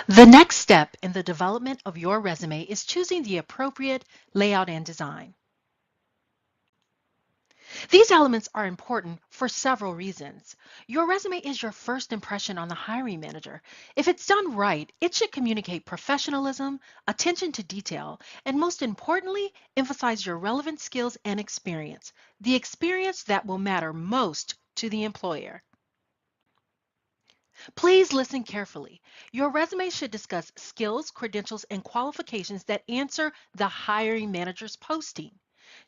The next step in the development of your resume is choosing the appropriate layout and design. These elements are important for several reasons. Your resume is your first impression on the hiring manager. If it's done right, it should communicate professionalism, attention to detail, and most importantly, emphasize your relevant skills and experience, the experience that will matter most to the employer. Please listen carefully. Your resume should discuss skills, credentials, and qualifications that answer the hiring manager's posting.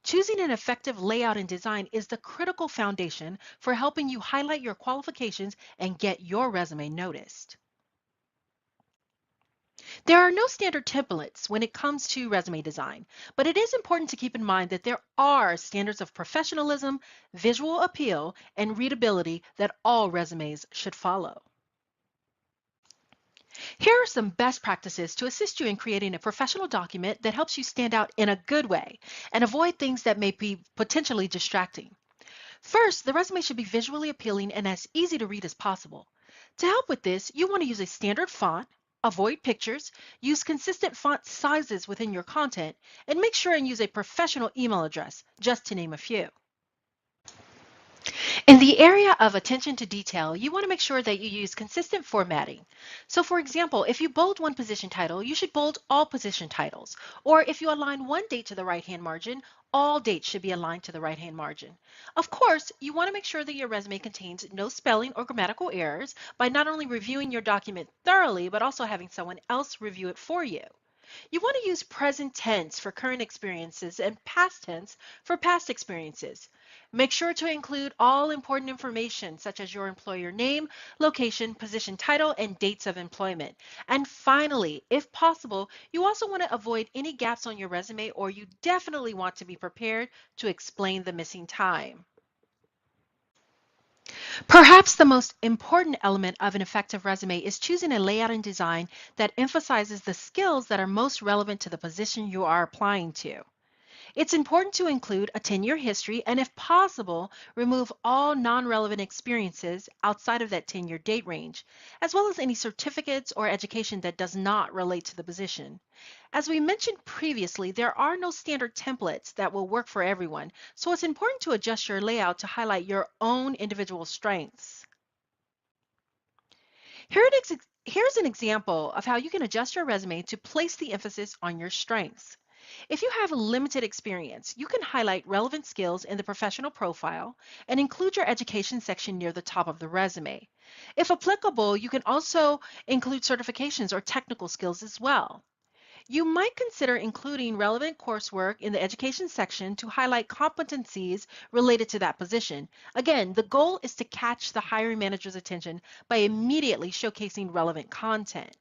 Choosing an effective layout and design is the critical foundation for helping you highlight your qualifications and get your resume noticed. There are no standard templates when it comes to resume design, but it is important to keep in mind that there are standards of professionalism, visual appeal, and readability that all resumes should follow. Here are some best practices to assist you in creating a professional document that helps you stand out in a good way and avoid things that may be potentially distracting. First, the resume should be visually appealing and as easy to read as possible. To help with this, you want to use a standard font, avoid pictures, use consistent font sizes within your content, and make sure and use a professional email address, just to name a few. In the area of attention to detail, you want to make sure that you use consistent formatting. So for example, if you bold one position title, you should bold all position titles. Or if you align one date to the right-hand margin, all dates should be aligned to the right-hand margin. Of course, you want to make sure that your resume contains no spelling or grammatical errors by not only reviewing your document thoroughly, but also having someone else review it for you. You want to use present tense for current experiences and past tense for past experiences. Make sure to include all important information such as your employer name, location, position title, and dates of employment. And finally, if possible, you also want to avoid any gaps on your resume, or you definitely want to be prepared to explain the missing time. Perhaps the most important element of an effective resume is choosing a layout and design that emphasizes the skills that are most relevant to the position you are applying to. It's important to include a 10-year history and, if possible, remove all non-relevant experiences outside of that 10-year date range, as well as any certificates or education that does not relate to the position. As we mentioned previously, there are no standard templates that will work for everyone, so it's important to adjust your layout to highlight your own individual strengths. Here's an example of how you can adjust your resume to place the emphasis on your strengths. If you have limited experience, you can highlight relevant skills in the professional profile and include your education section near the top of the resume. If applicable, you can also include certifications or technical skills as well. You might consider including relevant coursework in the education section to highlight competencies related to that position. Again, the goal is to catch the hiring manager's attention by immediately showcasing relevant content.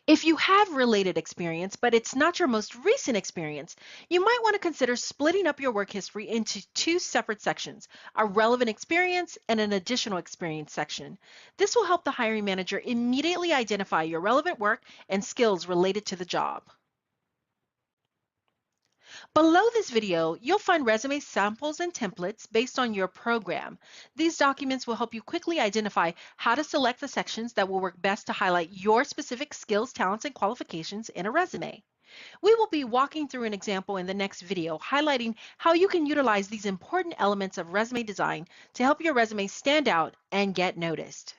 If you have related experience, but it's not your most recent experience, you might want to consider splitting up your work history into two separate sections, a relevant experience and an additional experience section. This will help the hiring manager immediately identify your relevant work and skills related to the job. Below this video, you'll find resume samples and templates based on your program. These documents will help you quickly identify how to select the sections that will work best to highlight your specific skills, talents, and qualifications in a resume. We will be walking through an example in the next video highlighting how you can utilize these important elements of resume design to help your resume stand out and get noticed.